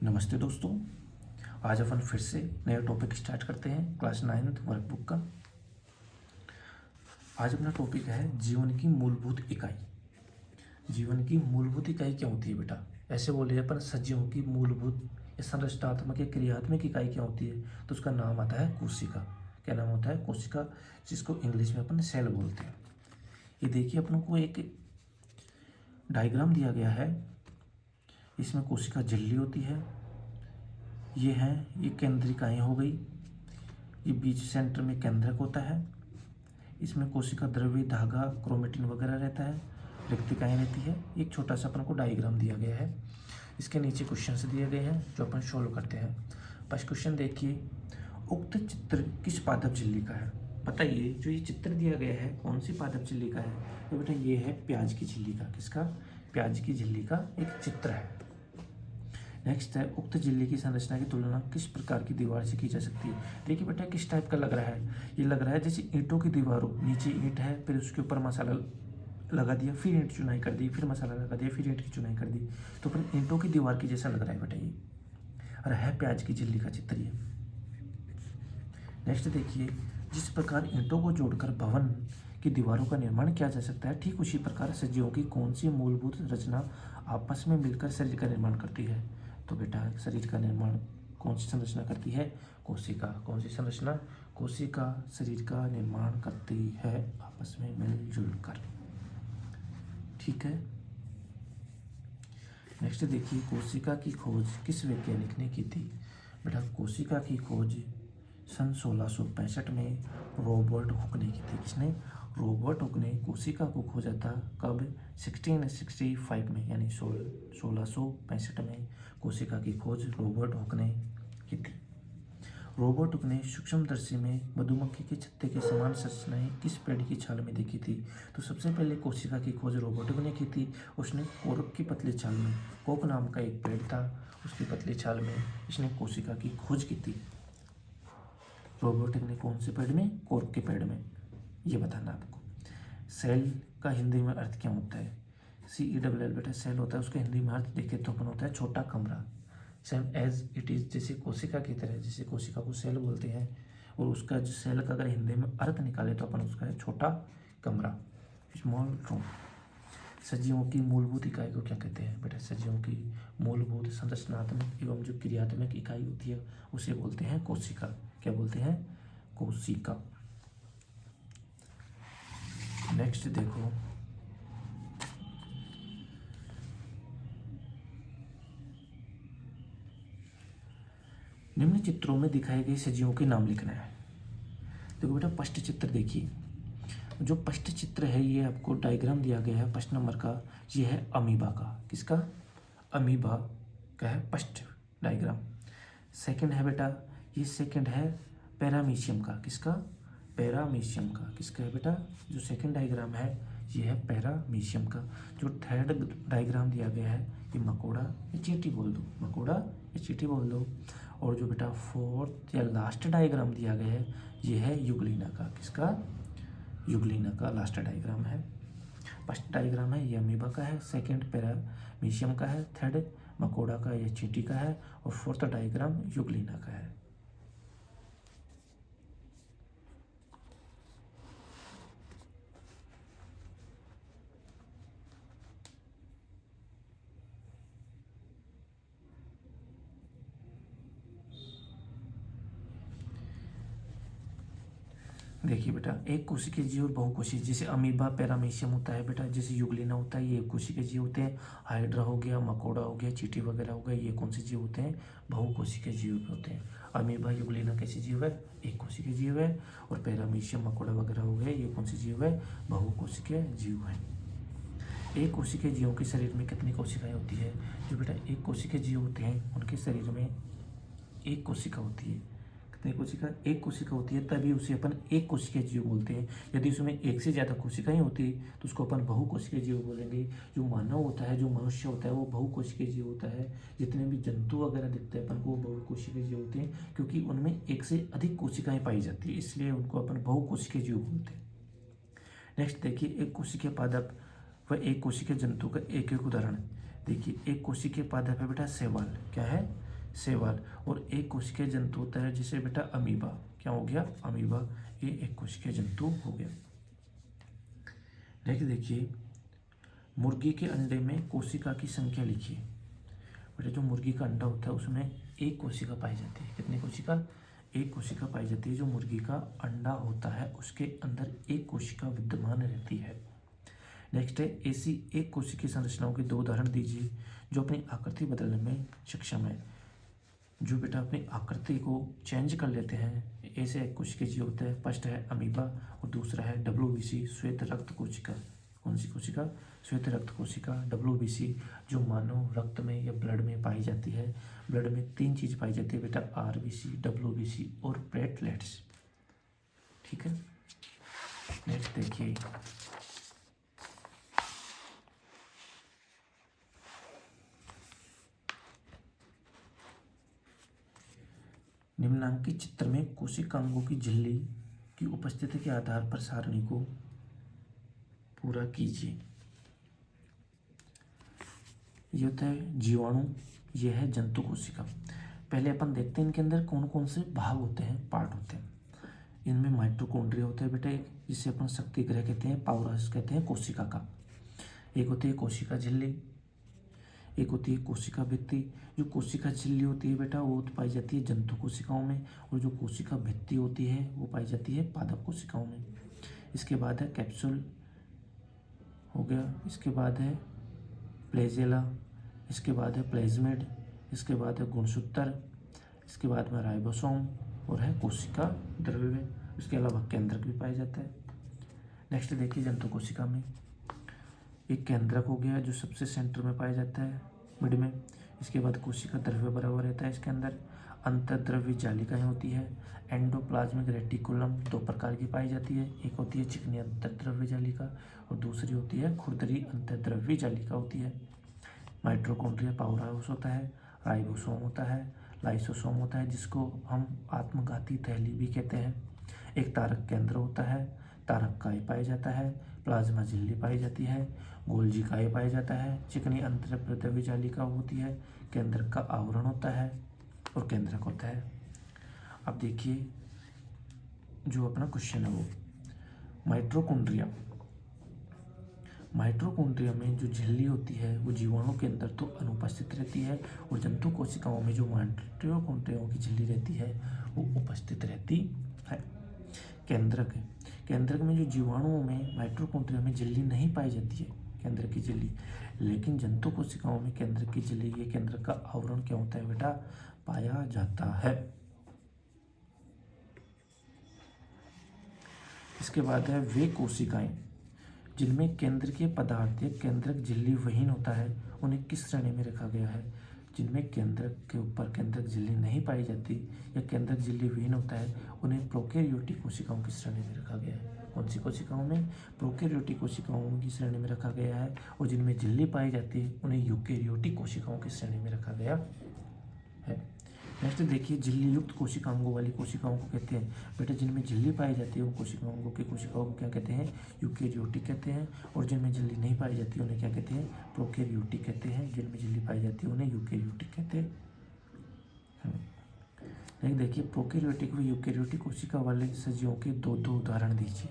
नमस्ते दोस्तों। आज अपन फिर से नया टॉपिक स्टार्ट करते हैं क्लास 9th वर्कबुक का। आज अपना टॉपिक है जीवन की मूलभूत इकाई। जीवन की मूलभूत इकाई क्या होती है बेटा? ऐसे बोले अपन सजीवों की मूलभूत या संरचनात्मक या क्रियात्मक इकाई क्या होती है, तो उसका नाम आता है कोशिका। क्या नाम होता है? कोशिका, जिसको इंग्लिश में अपन सेल बोलते हैं। ये देखिए, अपन को एक डायग्राम दिया गया है। इसमें कोशिका झिल्ली होती है, ये केंद्रिकाएँ हो गई, ये बीच सेंटर में केंद्रक होता है। इसमें कोशिका द्रव्य, धागा, क्रोमेटिन वगैरह रहता है, रिक्तिकाएँ रहती है। एक छोटा सा अपन को डायग्राम दिया गया है। इसके नीचे क्वेश्चंस दिए गए हैं जो अपन सोल्व करते हैं। फर्स्ट क्वेश्चन देखिए, उक्त चित्र किस पादप झिल्ली का है? बताइए, जो ये चित्र दिया गया है कौन सी पादप झिल्ली का है? तो बेटा ये है प्याज की झिल्ली का। किसका? प्याज की झिल्ली का एक चित्र है। नेक्स्ट है, उक्त झिल्ली की संरचना की तुलना किस प्रकार की दीवार से की जा सकती है? देखिए बेटा, किस टाइप का लग रहा है? ये लग रहा है जैसे ईंटों की दीवार हो, नीचे ईंट है, फिर उसके ऊपर मसाला लगा दिया, फिर ईंट चुनाई कर दी, फिर मसाला लगा दिया, फिर ईंट की चुनाई कर दी, तो फिर ईंटों की दीवार की जैसा लग रहा है बेटा ये। और है प्याज की झिल्ली का चित्र ये। नेक्स्ट देखिए, जिस प्रकार ईंटों को जोड़कर भवन की दीवारों का निर्माण किया जा सकता है, ठीक उसी प्रकार सजीवों की कौन सी मूलभूत रचना आपस में मिलकर शरीर का निर्माण करती है? तो बेटा शरीर का निर्माण कौन सी संरचना करती है? कोशिका। कौन सी संरचना? कोशिका शरीर का निर्माण करती है आपस में मिलजुल कर। ठीक है। नेक्स्ट देखिए, कोशिका की खोज किस वैज्ञानिक ने की थी? बेटा कोशिका की खोज सन 1665 में रॉबर्ट हुक ने की थी। किसने? रॉबर्ट हुक ने कोशिका को खोजा था। कब? 1665 में, यानी 1665 में कोशिका की खोज रॉबर्ट हुक ने की थी। रॉबर्ट हुक ने सूक्ष्मदर्शी में मधुमक्खी के छत्ते के समान संरचनाएं किस पेड़ की छाल में देखी थी? तो सबसे पहले कोशिका की खोज रॉबर्ट हुक ने की थी। उसने कोरक की पतली छाल में, कोक नाम का एक पेड़ था, उसकी पतली छाल में इसने कोशिका की खोज की थी। रॉबर्ट हुक ने कौन से पेड़ में? कोर्क के पेड़ में। ये बताना आपको। सेल का हिंदी में अर्थ क्या होता है? CELL बेटा सेल होता है, उसका हिंदी में अर्थ देखे तो अपन होता है छोटा कमरा। सेम एज इट इज, जैसे कोशिका की तरह, जैसे कोशिका को सेल बोलते हैं, और उसका जो सेल का अगर हिंदी में अर्थ निकाले तो अपन उसका है छोटा कमरा, स्मॉल रूम। सजीवों की मूलभूत इकाई को क्या कहते हैं? बेटा सजीवों की मूलभूत संरचनात्मक एवं जो क्रियात्मक इकाई होती है उसे बोलते हैं कोशिका। क्या बोलते हैं? कोशिका। नेक्स्ट देखो, निम्न चित्रों में दिखाए गए सजीवों के नाम लिखना है। देखो बेटा, फर्स्ट चित्र देखिए, जो फर्स्ट चित्र है ये आपको डायग्राम दिया गया है फर्स्ट नंबर का, ये है अमीबा का। किसका? अमीबा का है फर्स्ट डायग्राम। सेकंड है बेटा, ये सेकंड है पैरामीशियम का। किसका? पैरामीशियम का। किसका है बेटा? जो सेकंड डायग्राम है ये है पैरामीशियम का। जो थर्ड डायग्राम दिया गया है ये मकोड़ा या चींटी बोल दो, मकोड़ा या चींटी बोल दो। और जो बेटा फोर्थ या लास्ट डायग्राम दिया गया है ये है युगलिना का। किसका? युगलिना का लास्ट डायग्राम है। फर्स्ट डायग्राम है ये अमीबा का है, सेकंड पैरामीशियम का है, थर्ड मकोड़ा का या चींटी का है, और फोर्थ डायग्राम युगलिना का है। देखिए बेटा, एक कोशिकीय जीव और बहुकोशीय, जैसे अमीबा पैरामीशियम होता है बेटा, जैसे युगलिना होता है, ये एक कोशिकीय जीव होते हैं। हाइड्रा हो गया, मकोड़ा हो गया, चींटी वगैरह हो गया, ये कौन से जीव होते हैं? बहुकोशिकीय जीव होते हैं। अमीबा युगलिना कैसे जीव है? एक कोशिकीय जीव है। और पैरामीशियम मकोड़ा वगैरह हो गए, ये कौन से जीव है? बहुकोशिकीय जीव है। एक कोशिकीय जीवों के शरीर में कितनी कोशिकाएं होती है? जो बेटा एक कोशिकीय जीव होते हैं उनके शरीर में एक कोशिका होती है। कितनी कोशिका? एक कोशिका होती है, तभी उसे अपन एक कोशिकीय जीव बोलते हैं। यदि उसमें एक से ज़्यादा कोशिकाएं होती तो उसको अपन बहुकोशिकीय जीव बोलेंगे। जो मानव होता है, जो मनुष्य होता है, वो बहुकोशिकीय जीव होता है। जितने भी जंतु वगैरह दिखते हैं अपन को वो बहुकोशिकीय जीव होते हैं, क्योंकि उनमें एक से अधिक कोशिकाएं पाई जाती है, इसलिए उनको अपन बहुकोशिकीय जीव बोलते हैं। नेक्स्ट देखिए, एक कोशिकीय पादप व एक कोशिकीय जंतु का एक एक उदाहरण। देखिए, एक कोशिकीय पादप है बेटा शैवाल। क्या है? शैवाल। और एक कोशिकीय जंतु होता है जिसे बेटा अमीबा, क्या हो गया, अमीबा, ये एक कोशिकीय जंतु हो गया। नेक्स्ट देखिए, मुर्गी के अंडे में कोशिका की संख्या लिखिए। बेटा जो मुर्गी का अंडा होता है उसमें एक कोशिका पाई जाती है, कितनी कोशिका, एक कोशिका पाई जाती है। जो मुर्गी का अंडा होता है उसके अंदर एक कोशिका विद्यमान रहती है। नेक्स्ट है, ऐसी एक कोशिकीय संरचनाओं के 2 उदाहरण दीजिए जो अपनी आकृति बदलने में सक्षम है। जो बेटा अपनी आकृति को चेंज कर लेते हैं, ऐसे एक कोशिकीय जीव होते हैं। फर्स्ट है अमीबा और दूसरा है WBC, श्वेत रक्त कोशिका। कौन सी कोशिका, श्वेत रक्त कोशिका, WBC, जो मानव रक्त में या ब्लड में पाई जाती है। ब्लड में 3 चीज पाई जाती है बेटा, RBC, WBC और प्लेटलेट्स। ठीक है, नेक्स्ट देखिए, निम्नांकित चित्र में कोशिकांगों की झिल्ली की उपस्थिति के आधार पर सारणी को पूरा कीजिए। ये होता है जीवाणु, ये है जंतु कोशिका। पहले अपन देखते हैं इनके अंदर कौन कौन से भाग होते हैं, पार्ट होते हैं। इनमें माइटोकॉन्ड्रिया होता है बेटा, जिसे अपन शक्ति ग्रह कहते हैं, पावर हाउस कहते हैं कोशिका का। एक होती है कोशिका झिल्ली, एक होती है कोशिका भित्ति। जो कोशिका झिल्ली होती है बेटा वो पाई जाती है जंतु कोशिकाओं में, और जो कोशिका भित्ति होती है वो पाई जाती है पादप कोशिकाओं में। इसके बाद है कैप्सूल हो गया, इसके बाद है फ्लैजेला, इसके बाद है प्लेज्मिड, इसके बाद है गुणसूत्र, इसके बाद में राइबोसोम और है कोशिका द्रव्य। इसके अलावा केंद्रक भी पाया जाता है। नेक्स्ट देखिए, जंतु कोशिका में एक केंद्रक हो गया जो सबसे सेंटर में पाया जाता है, मिड में। इसके बाद कोशिका द्रव्य भरा हुआ रहता है, इसके अंदर अंतर्द्रव्य जालिकाएं होती है। एंडोप्लाज्मिक रेटिकुलम 2 प्रकार की पाई जाती है, एक होती है चिकनी अंतर्द्रव्य जालिका और दूसरी होती है खुरदरी अंतर्द्रव्य जालिका होती है। माइटोकॉन्ड्रिया पावर हाउस होता है, राइबोसोम होता है, लाइसोसोम होता है जिसको हम आत्मघाती थैली भी कहते हैं। एक तारक केंद्र होता है, तारक काय पाया जाता है, प्लाज्मा झिल्ली पाई जाती है, गोल्जी काय पाया जाता है, चिकनी अंतर्द्रव्य जालिका होती है, केंद्रक का आवरण होता है और केंद्रक होता है। अब देखिए जो अपना क्वेश्चन है वो माइटोकॉन्ड्रिया। माइटोकॉन्ड्रिया में जो झिल्ली होती है वो जीवाणु के अंदर तो अनुपस्थित रहती है, और जंतु कोशिकाओं में जो माइटोकॉन्ड्रिया की झिल्ली रहती है वो उपस्थित रहती है। केंद्रक है, केंद्रक में जो जीवाणुओं में माइटोकॉन्ड्रिया में झिल्ली नहीं पाई जाती है, केंद्रक की झिल्ली, लेकिन जंतु कोशिकाओं में केंद्रक की झिल्ली, ये केंद्रक का आवरण क्या होता है बेटा, पाया जाता है। इसके बाद है वे कोशिकाएं जिनमें केंद्रकीय पदार्थ या केंद्रक झिल्ली विहीन होता है, उन्हें किस श्रेणी में रखा गया है। जिनमें केंद्रक के ऊपर केंद्रक झिल्ली नहीं पाई जाती या केंद्रक झिल्ली विहीन होता है, उन्हें प्रोकैरियोटिक कोशिकाओं की श्रेणी में रखा गया है। कौन सी कोशिकाओं में, प्रोकैरियोटिक कोशिकाओं की श्रेणी में रखा गया है, और जिनमें झिल्ली पाई जाती है उन्हें यूकैरियोटिक कोशिकाओं की श्रेणी में रखा गया है। नेक्स्ट देखिए, झिल्ली युक्त कोशिकांगों वाली कोशिकाओं को कहते हैं बेटा, जिनमें झिल्ली पाई जाती है उन कोशिकाओं की कोशिकाओं को क्या कहते हैं, यूकैरियोटिक कहते हैं, और जिनमें झिल्ली नहीं पाई जाती उन्हें क्या कहते हैं, प्रोकैरियोटिक कहते हैं। जिनमें झिल्ली पाई जाती है उन्हें यूकैरियोटिक कहते हैं। नेक्स्ट देखिए, प्रोकैरियोटिक व यूकैरियोटिक कोशिका वाले सजीवों के 2 उदाहरण दीजिए।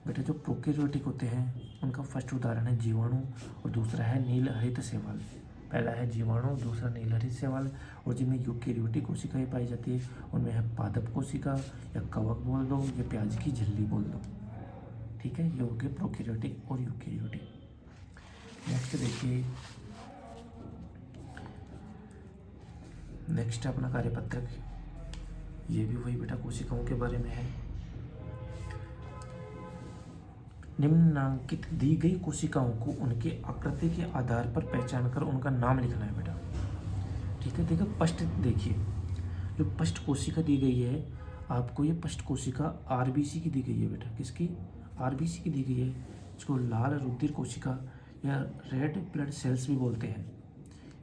बेटा जो प्रोकैरियोटिक होते हैं उनका फर्स्ट उदाहरण है जीवाणु और दूसरा है नील हरित शैवाल। पहला है जीवाणु, दूसरा नील हरित शैवाल। और जिनमें यूकैरियोटिक कोशिकाएं पाई जाती है उनमें है पादप कोशिका या कवक बोल दो या प्याज की झिल्ली बोल दो। ठीक है, ये हो गए प्रोकैरियोटिक और यूकैरियोटिक। नेक्स्ट देखिए, नेक्स्ट अपना कार्यपत्रक, ये भी वही बेटा कोशिकाओं के बारे में है। निम्नांकित दी गई कोशिकाओं को उनके आकृति के आधार पर पहचान कर उनका नाम लिखना है बेटा। ठीक है, देखो पष्ट देखिए, जो पष्ट कोशिका दी गई है आपको, ये पष्ट कोशिका RBC की दी गई है बेटा। किसकी, RBC की दी गई है, इसको लाल रुधिर कोशिका या रेड ब्लड सेल्स भी बोलते हैं।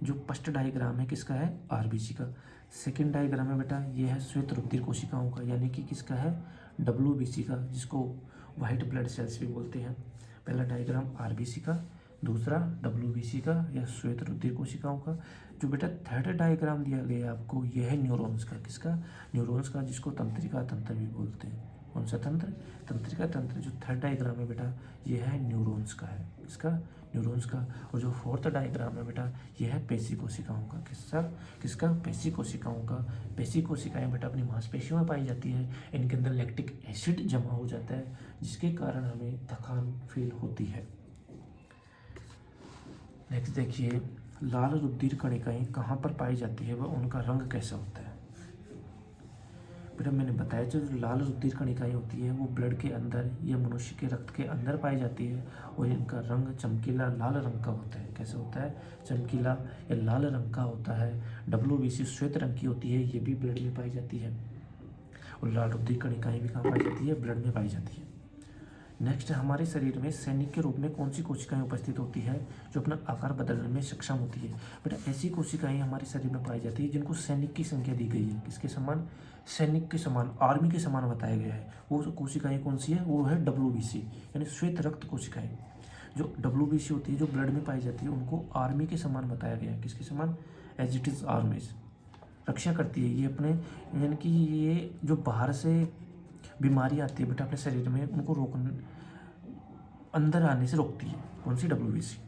जो फर्स्ट डायग्राम है किसका है, RBC का। सेकंड डायग्राम है बेटा, ये है श्वेत रुधिर कोशिकाओं का, यानी कि किसका है, WBC का, जिसको वाइट ब्लड सेल्स भी बोलते हैं। पहला डायग्राम RBC का, दूसरा WBC का या श्वेत रुधिर कोशिकाओं का। जो बेटा थर्ड डायग्राम दिया गया है आपको, यह है न्यूरॉन्स का। किसका? न्यूरॉन्स का, जिसको तंत्रिका तंत्र भी बोलते हैं। कौन सा तंत्र? तंत्रिका तंत्र। जो थर्ड डायग्राम है बेटा, यह है न्यूरॉन्स का है। किसका? न्यूरॉन्स का। और जो फोर्थ डायग्राम है बेटा, यह है पेशी कोशिकाओं का। किसका? पेशी कोशिकाओं का। पेशी कोशिकाएं बेटा अपनी मांसपेशियों में पाई जाती है। इनके अंदर लैक्टिक एसिड जमा हो जाता है, जिसके कारण हमें थकान फील होती है। नेक्स्ट देखिए, लाल रुधिर कणिकाएं कहाँ पर पाई जाती है व उनका रंग कैसा होता है? बेटा मैंने बताया जो लाल रुधिर कणिकाएं होती है वो ब्लड के अंदर या मनुष्य के रक्त के अंदर पाई जाती है, और इनका रंग चमकीला लाल रंग का होता है। कैसा होता है? चमकीला या लाल रंग का होता है। WBC श्वेत रंग की होती है, ये भी ब्लड में पाई जाती है। और लाल रुधिर कणिकाएं भी कहाँ पाई जाती है? ब्लड में पाई जाती है। नेक्स्ट, हमारे शरीर में सैनिक के रूप में कौन सी कोशिकाएं उपस्थित होती है जो अपना आकार बदलने में सक्षम होती है? बेटा ऐसी कोशिकाएं हमारे शरीर में पाई जाती है जिनको सैनिक की संख्या दी गई है। किसके समान? सैनिक के समान, आर्मी के समान बताया गया है। वो कोशिकाएं कौन सी है? वो है WBC यानी श्वेत रक्त कोशिकाएं। जो WBC होती है, जो ब्लड में पाई जाती है, उनको आर्मी के समान बताया गया है। किसके समान? As it is armies. रक्षा करती है ये अपने, यानी कि ये जो बाहर से बीमारी आती है बेटा अपने शरीर में, उनको अंदर आने से रोकती है। कौन सी? WBC।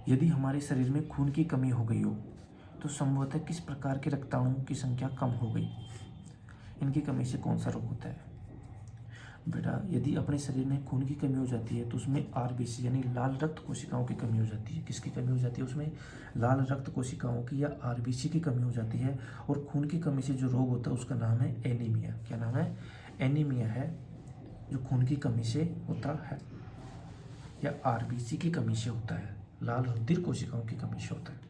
यदि हमारे शरीर में खून की कमी हो गई हो तो संभवतः किस प्रकार के रक्ताणुओं की संख्या कम हो गई? इनकी कमी से कौन सा रोग होता है? बेटा यदि अपने शरीर में खून की कमी हो जाती है तो उसमें RBC यानी लाल रक्त कोशिकाओं की कमी हो जाती है। किसकी कमी हो जाती है? उसमें लाल रक्त कोशिकाओं की या RBC की कमी हो जाती है। और खून की कमी से जो रोग होता है उसका नाम है एनीमिया। क्या नाम है? एनीमिया है, जो खून की कमी से होता है या RBC की कमी से होता है, लाल रुधिर कोशिकाओं की कमी से होता है।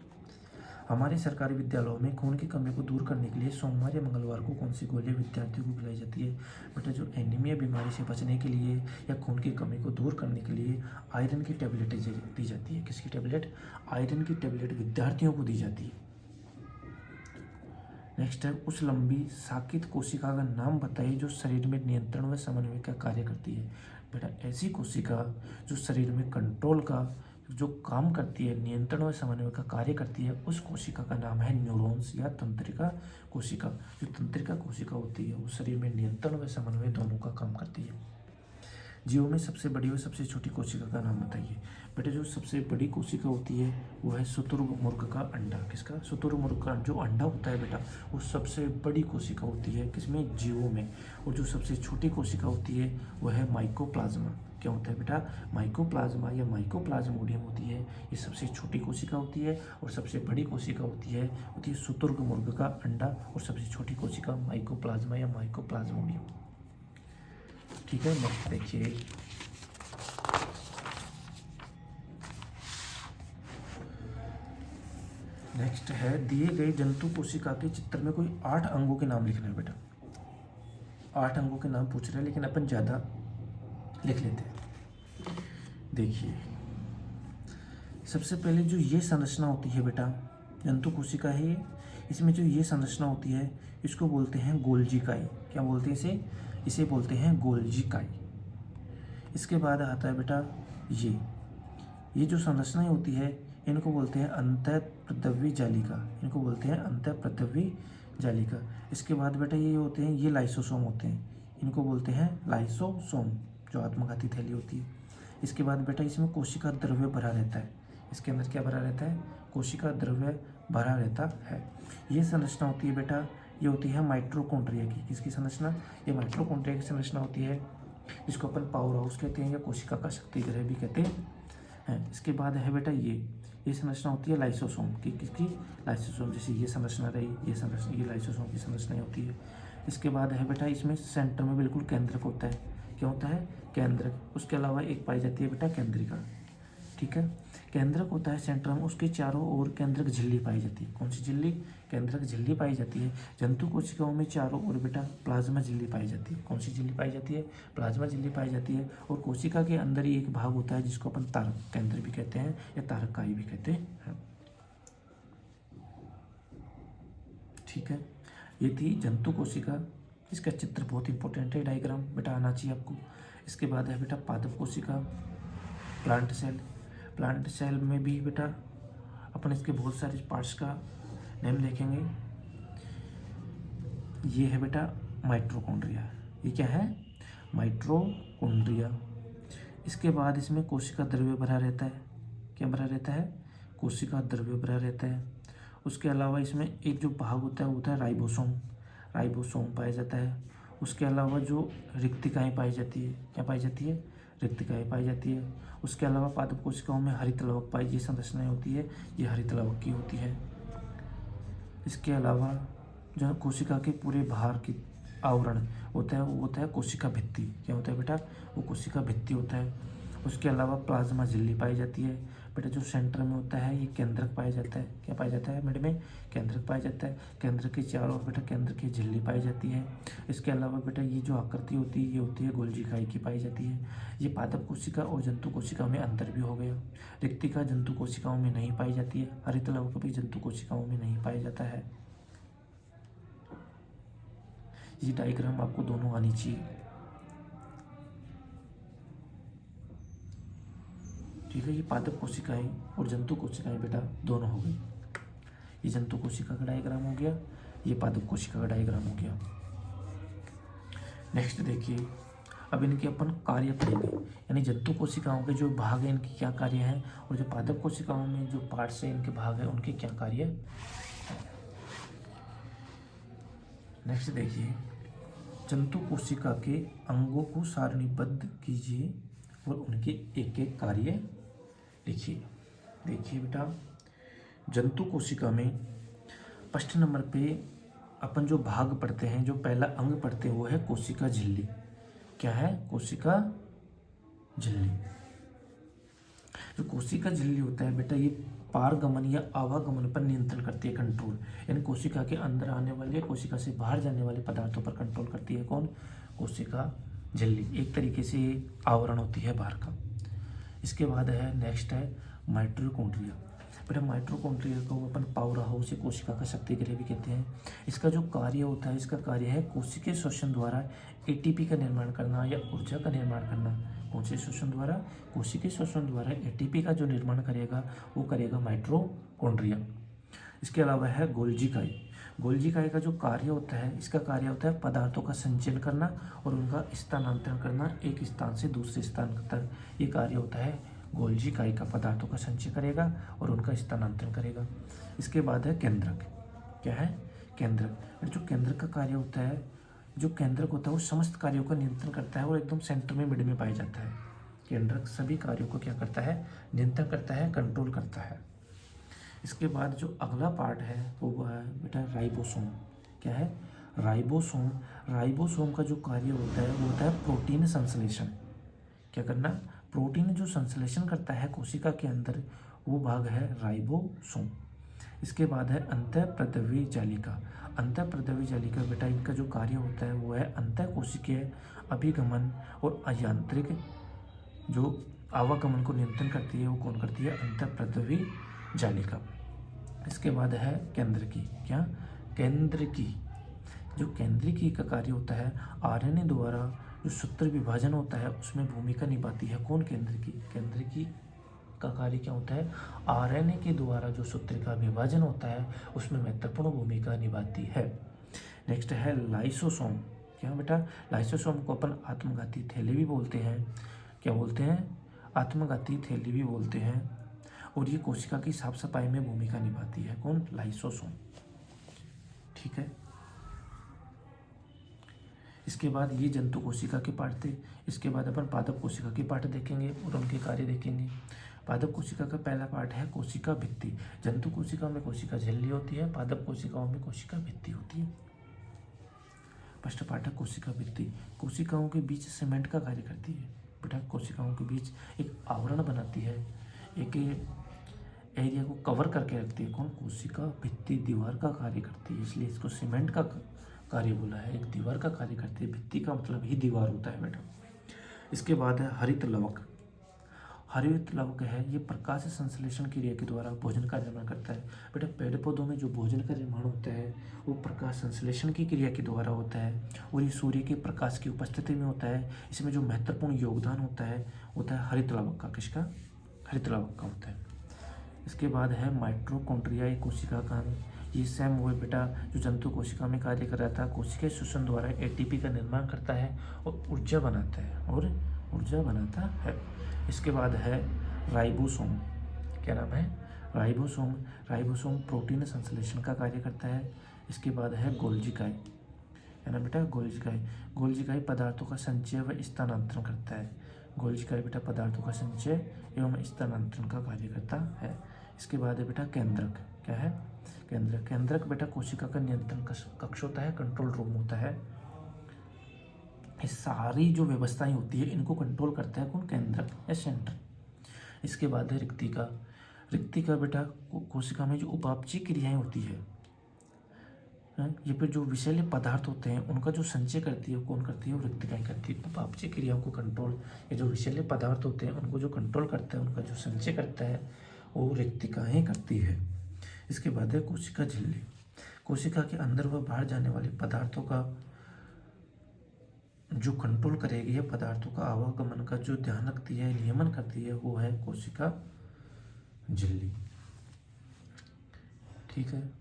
हमारे सरकारी विद्यालयों में खून की कमी को दूर करने के लिए सोमवार या मंगलवार को कौन सी गोलियां विद्यार्थियों को खिलाई जाती है? बेटा जो एनीमिया बीमारी से बचने के लिए या खून की कमी को दूर करने के लिए आयरन की टेबलेट दी जाती है। किसकी टेबलेट? आयरन की टेबलेट विद्यार्थियों को दी जाती है। नेक्स्ट है, उस लंबी साकित कोशिका का नाम बताइए जो शरीर में नियंत्रण व समन्वय का कार्य करती है। बेटा ऐसी कोशिका जो शरीर में कंट्रोल का जो काम करती है, नियंत्रण व समन्वय का कार्य करती है, उस कोशिका का नाम है न्यूरॉन्स या तंत्रिका कोशिका। जो तंत्रिका कोशिका होती है वो शरीर में नियंत्रण व समन्वय दोनों का काम करती है। जीवों में सबसे बड़ी व सबसे छोटी कोशिका का नाम बताइए। बेटा जो सबसे बड़ी कोशिका होती है वो है शुतुरमुर्ग का अंडा। किसका? शुतुरमुर्ग का जो अंडा होता है बेटा, वो सबसे बड़ी कोशिका होती है। किसमें? जीवों में। और जो सबसे छोटी कोशिका होती है वह है माइकोप्लाज्मा। क्या होता है बेटा? माइकोप्लाज्मा या माइकोप्लाज्मोडियम होती है, ये सबसे छोटी कोशिका होती है। और सबसे बड़ी कोशिका होती है शुतुरमुर्ग का अंडा, और सबसे छोटी कोशिका माइकोप्लाज्मा या माइकोप्लाज्मोडियम। ठीक है, नेक्स्ट देखिए, नेक्स्ट है, दिए गए जंतु कोशिका के चित्र में कोई 8 अंगों के नाम लिखना है बेटा। 8 अंगों के नाम पूछ रहे हैं, लेकिन अपन ज़्यादा लिख लेते हैं। देखिए, सबसे पहले जो ये संरचना होती है बेटा, जंतु कोशिका है ये, इसमें जो ये संरचना होती है इसको बोलते हैं गोल्जी काई। क्या बोलते हैं इसे? इसे बोलते हैं गोल्जी काई। इसके बाद आता है बेटा ये जो संरचनाएं होती है इनको बोलते हैं अंतःप्रदव्य जालिका। इनको बोलते हैं अंतःप्रदव्य जालिका। इसके बाद बेटा ये होते हैं, ये लाइसोसोम होते हैं, इनको बोलते हैं लाइसोसोम, जो आत्मघाती थैली होती है। इसके बाद बेटा इसमें कोशिका द्रव्य भरा रहता है। इसके अंदर क्या भरा रहता है? कोशिका द्रव्य भरा रहता है। ये संरचना होती है बेटा, ये होती है माइटोकॉन्ड्रिया की। किसकी संरचना? ये माइटोकॉन्ड्रिया की संरचना होती है, जिसको अपन पावर हाउस कहते हैं या कोशिका का शक्ति गृह भी कहते हैं। इसके बाद है बेटा ये संरचना होती है लाइसोसोम की। किसकी? लाइसोसोम। जैसे ये संरचना रही, ये संरचना, ये लाइसोसोम की संरचना होती है। इसके बाद है बेटा इसमें सेंटर में बिल्कुल केंद्रक होता है। क्या होता है? केंद्रक। उसके अलावा एक पाई जाती है बेटा केंद्रिका। ठीक है, केंद्रक होता है सेंटर में, उसके चारों ओर केंद्रक झिल्ली पाई जाती है। कौन सी झिल्ली? केंद्रक झिल्ली पाई जाती है। जंतु कोशिकाओं में चारों ओर बेटा प्लाज्मा झिल्ली पाई जाती है। कौन सी झिल्ली पाई जाती है? प्लाज्मा झिल्ली पाई जाती है। और कोशिका के अंदर ही एक भाग होता है जिसको अपन तारक केंद्र भी कहते हैं या तारकाई भी कहते हैं। ठीक है, ये थी जंतु कोशिका, इसका चित्र बहुत इंपॉर्टेंट है, डायग्राम बेटा आना चाहिए आपको। इसके बाद है बेटा पादप कोशिका, प्लांट सेल। प्लांट सेल में भी बेटा अपन इसके बहुत सारे पार्ट्स का नेम देखेंगे। ये है बेटा माइटोकॉन्ड्रिया, ये क्या है? माइटोकॉन्ड्रिया। इसके बाद इसमें कोशिका द्रव्य भरा रहता है। क्या भरा रहता है? कोशिका द्रव्य भरा रहता है। उसके अलावा इसमें एक जो भाग होता है वो होता है राइबोसोम। राइबोसोम पाया जाता है। उसके अलावा जो रिक्तिकाएँ पाई जाती है, क्या पाई जाती है? रिक्तिकाएँ पाई जाती है। उसके अलावा पादप कोशिकाओं में हरित लवक पाई, ये संरचनाएं होती है, ये हरित लवक की होती है। इसके अलावा जो कोशिका के पूरे बाहर की आवरण होता है वो होता है कोशिका भित्ति। क्या होता है बेटा? वो कोशिका भित्ति होता है। उसके अलावा प्लाज्मा झिल्ली पाई जाती है। बेटा जो सेंटर में होता है ये केंद्रक पाया जाता है। क्या पाया जाता है बेटे में? केंद्रक पाया जाता है। केंद्र के चारों ओर बेटा केंद्र की झिल्ली पाई जाती है। इसके अलावा बेटा ये जो आकृति होती है ये होती है गोल्जी इकाई की पाई जाती है। ये पादप कोशिका और जंतु कोशिका में अंतर भी हो गया। रिक्तिका जंतु कोशिकाओं में नहीं पाई जाती है, हरित लवक भी जंतु कोशिकाओं में नहीं पाया जाता है। ये डायग्राम आपको दोनों आनी चाहिए, ठीक है। ये पादप कोशिकाएं और जंतु कोशिकाएं बेटा दोनों हो गई। ये जंतु कोशिका का डायग्राम हो गया, ये पादप कोशिका का डायग्राम हो गया। नेक्स्ट देखिए, अब इनके अपन कार्य पढ़ेंगे, यानी जंतु कोशिकाओं के जो भाग हैं इनके क्या कार्य हैं, और जो पादप कोशिकाओं में जो पार्ट्स हैं इनके भाग हैं उनके क्या कार्य हैं। नेक्स्ट देखिए, जंतु कोशिका के अंगों को सारणीबद्ध कीजिए और उनके एक एक कार्य लिखिए। देखिए बेटा, जंतु कोशिका में फर्स्ट नंबर पे अपन जो भाग पढ़ते हैं, जो पहला अंग पढ़ते हैं वो है कोशिका झिल्ली। क्या है? कोशिका झिल्ली। जो कोशिका झिल्ली होता है बेटा, ये पारगमन या आवागमन पर नियंत्रण करती है, कंट्रोल। यानी कोशिका के अंदर आने वाले, कोशिका से बाहर जाने वाले पदार्थों पर कंट्रोल करती है। कौन? कोशिका झिल्ली। एक तरीके से ये आवरण होती है बाहर का। इसके बाद है नेक्स्ट है माइटोकॉन्ड्रिया। बेटा माइटोकॉन्ड्रिया को अपन पावर हाउस या कोशिका का शक्ति गृह भी कहते हैं। इसका जो कार्य होता है, इसका कार्य है कोशिकीय श्वसन द्वारा एटीपी का निर्माण करना या ऊर्जा का निर्माण करना। कौन से श्वसन द्वारा? कोशिकीय श्वसन द्वारा एटीपी का जो निर्माण करेगा वो करेगा माइटोकॉन्ड्रिया। इसके अलावा है गोल्जी इकाई। गोल्जी इकाई का जो कार्य होता है, इसका कार्य होता है पदार्थों का संचयन करना और उनका स्थानांतरण करना एक स्थान से दूसरे स्थान तक। ये कार्य होता है गोल्जी इकाई का, पदार्थों का संचय करेगा और उनका स्थानांतरण करेगा। इसके बाद है केंद्रक। क्या है? केंद्रक। जो केंद्रक का कार्य होता है, जो केंद्रक होता है वो समस्त कार्यों का नियंत्रण करता है और एकदम सेंटर में, मिड में पाया जाता है। केंद्रक सभी कार्यों को क्या करता है? नियंत्रण करता है, कंट्रोल करता है। इसके बाद जो अगला पार्ट है वो है बेटा राइबोसोम। क्या है? राइबोसोम। राइबोसोम का जो कार्य होता है वो होता है प्रोटीन संश्लेषण। क्या करना? प्रोटीन जो संश्लेषण करता है कोशिका के अंदर, वो भाग है राइबोसोम। इसके बाद है अंतःप्रद्रव्य जालिका। अंतःप्रद्रव्य जालिका बेटा, इनका जो कार्य होता है वो है अंतःकोशिकीय अभिगमन और अयांत्रिक जो आवागमन को नियंत्रण करती है वो कौन करती है? अंतःप्रद्रव्य जालिका। इसके बाद है केंद्रकी। क्या? केंद्रकी। जो केंद्रकी का कार्य होता है आरएनए द्वारा जो सूत्र विभाजन होता है उसमें भूमिका निभाती है। कौन? केंद्रकी। केंद्रकी का कार्य क्या होता है? आरएनए के द्वारा जो सूत्र का विभाजन होता है उसमें महत्वपूर्ण भूमिका निभाती है। नेक्स्ट है लाइसोसोम। क्या बेटा? लाइसोसोम को अपन आत्मघाती थैली भी बोलते हैं। क्या बोलते हैं? आत्मघाती थैली भी बोलते हैं। और ये कोशिका की साफ सफाई में भूमिका निभाती है। कौन? लाइसोसोम। ठीक है। इसके बाद ये जंतु कोशिका के पार्ट थे। इसके बाद अपन पादप कोशिका के पार्ट देखेंगे और उनके कार्य देखेंगे। पादप कोशिका का पहला पार्ट है कोशिका भित्ति। जंतु कोशिका में कोशिका झिल्ली होती है, पादप कोशिकाओं में कोशिका भित्ति होती है। फर्स्ट पार्ट है कोशिका भित्ति। कोशिकाओं के बीच सीमेंट का कार्य करती है। बेटा कोशिकाओं के बीच एक आवरण बनाती है, एक एरिया को कवर करके रखती है। कौन? कोशिका भित्ति दीवार का कार्य करती है, इसलिए इसको सीमेंट का कार्य बोला है। एक दीवार का कार्य करती है, भित्ति का मतलब ही दीवार होता है बेटा। इसके बाद है हरित लवक। हरित लवक है ये प्रकाश संश्लेषण क्रिया के द्वारा भोजन का निर्माण करता है। बेटा पेड़ पौधों में जो भोजन का निर्माण होता है वो प्रकाश संश्लेषण की क्रिया के द्वारा होता है और ये सूर्य के प्रकाश की उपस्थिति में होता है। इसमें जो महत्वपूर्ण योगदान होता है हरित लवक का। किसका? हरित लवक का होता है। इसके बाद है माइटोकॉन्ड्रिया, ये कोशिका का ये सेम वो बेटा जो जंतु कोशिका में कार्य कर रहा था, कोशिका श्वसन द्वारा एटीपी का निर्माण करता है और ऊर्जा बनाता है। इसके बाद है राइबोसोम। क्या नाम है? राइबोसोम। राइबोसोम प्रोटीन संश्लेषण का कार्य करता है। इसके बाद है गोल्जिकाई, है ना बेटा? गोल्जिकाई पदार्थों का संचय व स्थानांतरण करता है। गोल्जिकाई बेटा पदार्थों का संचय एवं स्थानांतरण का कार्य करता है। इसके बाद है बेटा केंद्रक। क्या है? केंद्रक बेटा कोशिका का नियंत्रण कक्ष होता है, कंट्रोल रूम होता है। ये सारी जो व्यवस्थाएं होती है इनको कंट्रोल करता है कौन? केंद्रक या सेंटर। इसके बाद है रिक्तिका बेटा कोशिका में जो उपापचयी क्रियाएं होती है, ये पे जो विषैले पदार्थ होते हैं उनका जो संचय करती है कौन करती है? वो रिक्तिकाएं करती है। उपापचयी क्रियाओं को कंट्रोल, ये जो विषैले पदार्थ होते हैं उनको जो कंट्रोल करता है, उनका जो संचय करता है वो रिक्तिकाएं करती है। इसके बाद है कोशिका झिल्ली। कोशिका के अंदर व बाहर जाने वाले पदार्थों का जो कंट्रोल करेगी है, पदार्थों का आवागमन का जो ध्यान रखती है, नियमन करती है, वो है कोशिका झिल्ली। ठीक है,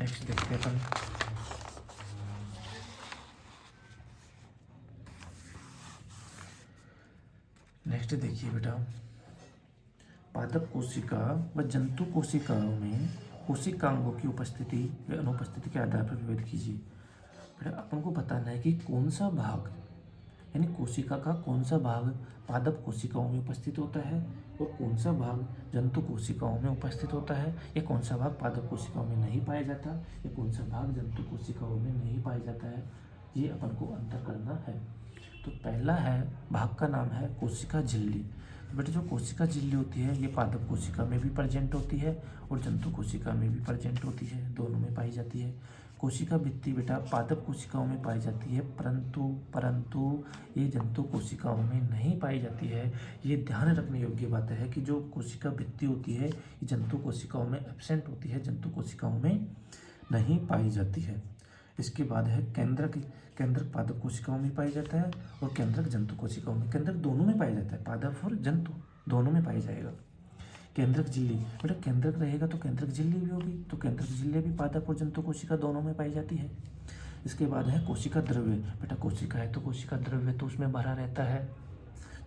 नेक्स्ट देखते हैं अपन। नेक्स्ट देखिए बेटा, पादप कोशिका व जंतु कोशिकाओं में कोशिकांगों की उपस्थिति व अनुपस्थिति के आधार पर विभेद कीजिए। बेटा अपन को बताना है कि कौन सा भाग, यानी कोशिका का कौन सा भाग पादप कोशिकाओं में उपस्थित होता है और कौन सा भाग जंतु कोशिकाओं में उपस्थित होता है, या कौन सा भाग पादप कोशिकाओं में नहीं पाया जाता, या कौन सा भाग जंतु कोशिकाओं में नहीं पाया जाता है, ये अपन को अंतर करना है। तो पहला है भाग का नाम है कोशिका झिल्ली। तो बेटा जो कोशिका झिल्ली होती है ये पादप कोशिका में भी प्रेजेंट होती है और जंतु कोशिका में भी प्रेजेंट होती है, दोनों में पाई जाती है। कोशिका भित्ति बेटा पादप कोशिकाओं में पाई जाती है, परंतु ये जंतु कोशिकाओं में नहीं पाई जाती है। ये ध्यान रखने योग्य बात है कि जो कोशिका भित्ति होती है ये जंतु कोशिकाओं में एब्सेंट होती है, जंतु कोशिकाओं में नहीं पाई जाती है। इसके बाद है केंद्रक पादप कोशिकाओं में पाया जाता है और केंद्रक जंतु कोशिकाओं में। केंद्रक दोनों में पाया जाता है, पादप और जंतु दोनों में पाया जाएगा। केंद्रक झिल्ली बेटा केंद्रक रहेगा तो केंद्रक झिल्ली भी होगी, तो केंद्रक झिल्ली भी पादप और जंतु कोशिका दोनों में पाई जाती है। इसके बाद है कोशिका द्रव्य। बेटा कोशिका है तो कोशिका द्रव्य तो उसमें भरा रहता है,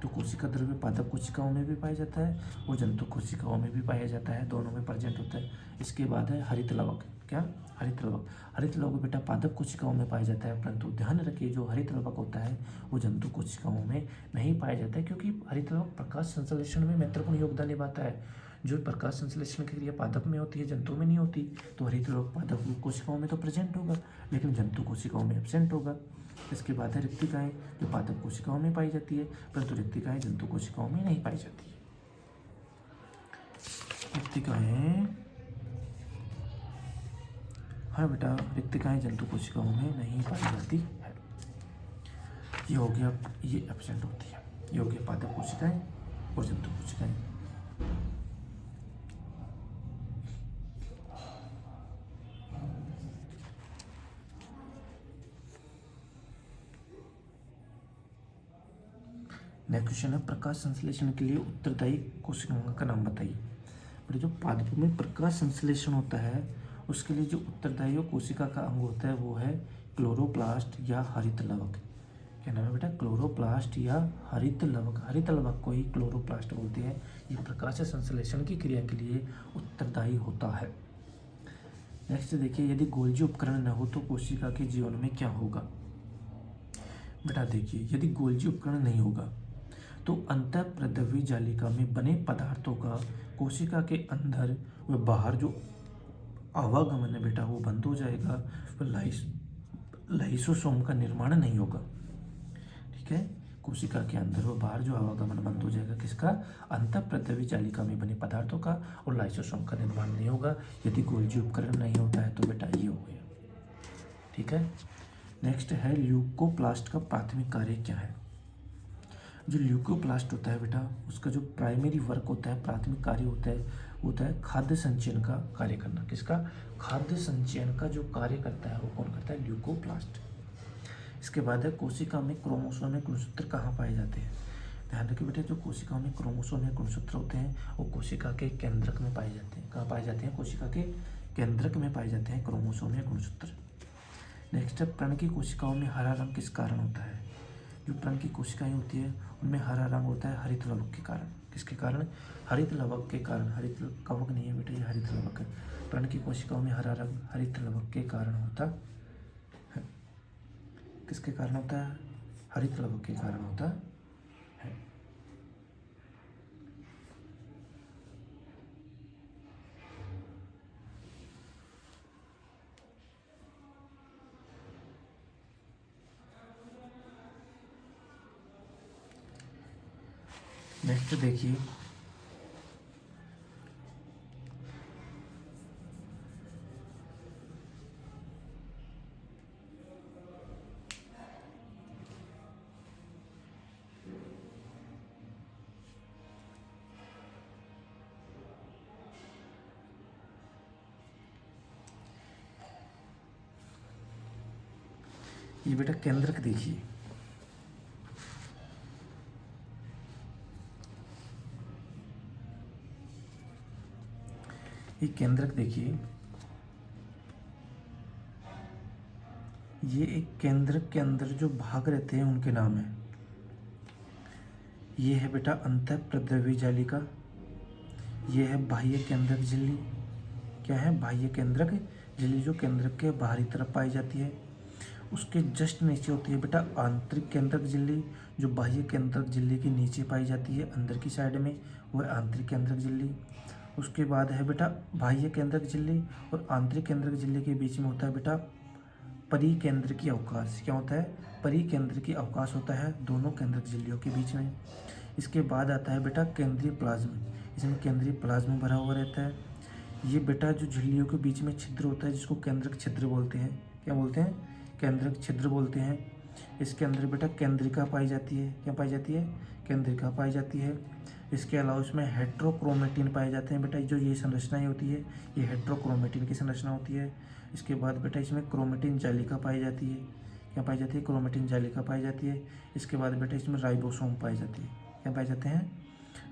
तो कोशिका द्रव्य पादप कोशिकाओं में भी पाया जाता है और जंतु कोशिकाओं में भी पाया जाता है, दोनों में प्रेजेंट होता है। इसके बाद है हरित लवक। क्या? हरित लवक बेटा पादप कोशिकाओं में पाया जाता है, परंतु ध्यान रखिए जो हरित लवक होता है वो जंतु कोशिकाओं में नहीं पाया जाता है, क्योंकि हरित लवक प्रकाश संश्लेषण में महत्वपूर्ण योगदान निभाता है। जो प्रकाश संश्लेषण की क्रिया पादप में होती है, जंतु में नहीं होती, तो हरित लवक पादप कोशिकाओं में तो प्रेजेंट होगा लेकिन जंतु कोशिकाओं में एब्सेंट होगा। इसके बाद है रिक्तिकाएं, जो पादप कोशिकाओं में पाई जाती है, परंतु रिक्तिकाएं जंतु कोशिकाओं में नहीं पाई जाती है। रिक्तिकाएं, हाँ बेटा रिक्तिकाएं जंतु कोशिकाओं में नहीं पाई जाती है। ये हो गया, ये एब्सेंट होती है। ये हो गया पादप कोशिकाएं और जंतु कोशिकाएं। नेक्स्ट क्वेश्चन है प्रकाश संश्लेषण के लिए उत्तरदायी कोशिकाओं का नाम बताइए। बेटा जो पादपों में प्रकाश संश्लेषण होता है उसके लिए जो उत्तरदायी कोशिका का अंग होता है वो है क्लोरोप्लास्ट या हरित लवक। क्या नाम है बेटा? क्लोरोप्लास्ट या हरित लवक। हरित लवक को ही क्लोरोप्लास्ट बोलते हैं। ये प्रकाश संश्लेषण की क्रिया के लिए उत्तरदायी होता है। नेक्स्ट देखिए, यदि गोल्जी उपकरण न हो तो कोशिका के जीवन में क्या होगा। बेटा देखिए, यदि गोल्जी उपकरण नहीं होगा तो अंतःप्रद्रवी जालिका में बने पदार्थों का कोशिका के अंदर व बाहर जो आवागमन है बेटा वो बंद हो जाएगा, लाइसोसोम का निर्माण नहीं होगा। ठीक है, कोशिका के अंदर व बाहर जो आवागमन बंद हो जाएगा, किसका? अंतःप्रद्रवी जालिका में बने पदार्थों का, और लाइसोसोम का निर्माण नहीं होगा यदि गोल्जी उपकरण नहीं होता है। तो बेटा ये हो गया। ठीक है, नेक्स्ट है ल्यूकोप्लास्ट का प्राथमिक कार्य क्या है। जो ल्यूकोप्लास्ट होता है बेटा, उसका जो प्राइमरी वर्क होता है, प्राथमिक कार्य होता है खाद्य संचयन का कार्य करना। किसका? खाद्य संचयन का जो कार्य करता है वो कौन करता है? ल्यूकोप्लास्ट। इसके बाद है कोशिका में क्रोमोसोम में गुणसूत्र कहाँ पाए जाते हैं? ध्यान रखिए बेटा, जो कोशिका में क्रोमोसोम में गुणसूत्र होते हैं वो कोशिका के केंद्रक में पाए जाते हैं। कहाँ पाए जाते हैं? कोशिका के केंद्रक में पाए जाते हैं क्रोमोसोम में गुणसूत्र। नेक्स्ट है, प्रण की कोशिकाओं में हरा रंग किस कारण होता है? जो प्रण की कोशिकाएं होती है उनमें हरा रंग होता है हरित लवक के कारण। किसके कारण? हरित लवक के कारण। हरित कवक नहीं है बेटा, ये हरित लवक है। प्रण की कोशिकाओं में हरा रंग हरित लवक के कारण होता है। किसके कारण होता है? हरित लवक के कारण होता है। नेक्स्ट देखिए, ये बेटा केंद्रक देखिए, ये केंद्रक देखिए, ये एक केंद्रक के अंदर जो भाग रहते हैं उनके नाम है। ये है बेटा अंतःप्रद्रव्य जालिका, ये है बाह्य केंद्रक झिल्ली। क्या है? बाह्य केंद्रक झिल्ली, जो केंद्रक के बाहरी तरफ पाई जाती है। उसके जस्ट नीचे होती है बेटा आंतरिक केंद्रक झिल्ली, जो बाह्य केंद्रक झिल्ली के नीचे पाई जाती है अंदर की साइड में, वो है आंतरिक केंद्रक झिल्ली। उसके बाद है बेटा बाह्य केंद्रक झिल्ली और आंतरिक केंद्रक झिल्ली के बीच में होता है बेटा परिकेंद्र की अवकाश। क्या होता है? परिकेंद्र की अवकाश होता है दोनों केंद्रक झिल्लियों के बीच में। इसके बाद आता है बेटा केंद्रीय प्लाज्म, इसमें केंद्रीय प्लाज्म भरा हुआ रहता है। ये बेटा जो झिल्लियों के बीच में छिद्र होता है जिसको केंद्रक छिद्र बोलते हैं। क्या बोलते हैं? केंद्रक छिद्र बोलते हैं। इसके अंदर बेटा केंद्रिका पाई जाती है। क्या पाई जाती है? केंद्रिका पाई जाती है। इसके अलावा इसमें हेट्रोक्रोमेटिन पाए जाते हैं बेटा, जो ये संरचनाएं होती है ये हेट्रोक्रोमेटिन की संरचना होती है। इसके बाद बेटा इसमें क्रोमेटिन जालिका पाई जाती है। क्या पाई जाती है? क्रोमेटिन जालिका पाई जाती है। इसके बाद बेटा इसमें राइबोसोम पाई जाती है। क्या पाए जाते हैं?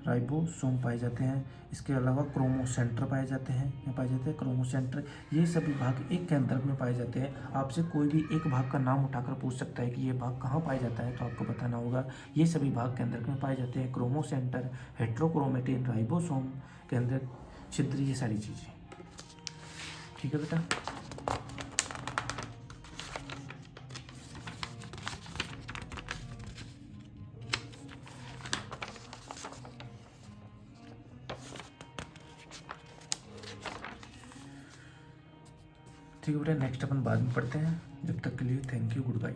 राइबोसोम पाए जाते हैं। इसके अलावा क्रोमोसेंटर पाए जाते हैं। क्या पाए जाते हैं? क्रोमोसेंटर। ये सभी भाग एक केंद्रक में पाए जाते हैं। आपसे कोई भी एक भाग का नाम उठाकर पूछ सकता है कि ये भाग कहाँ पाया जाता है, तो आपको बताना होगा ये सभी भाग केंद्रक में पाए जाते हैं। क्रोमोसेंटर, हेट्रोक्रोमेटिन, राइबोसोम, केंद्रक छिद्र, ये सारी चीज़ें। ठीक है बेटा। ठीक है बेटा, नेक्स्ट अपन बाद में पढ़ते हैं। जब तक के लिए थैंक यू, गुड बाय।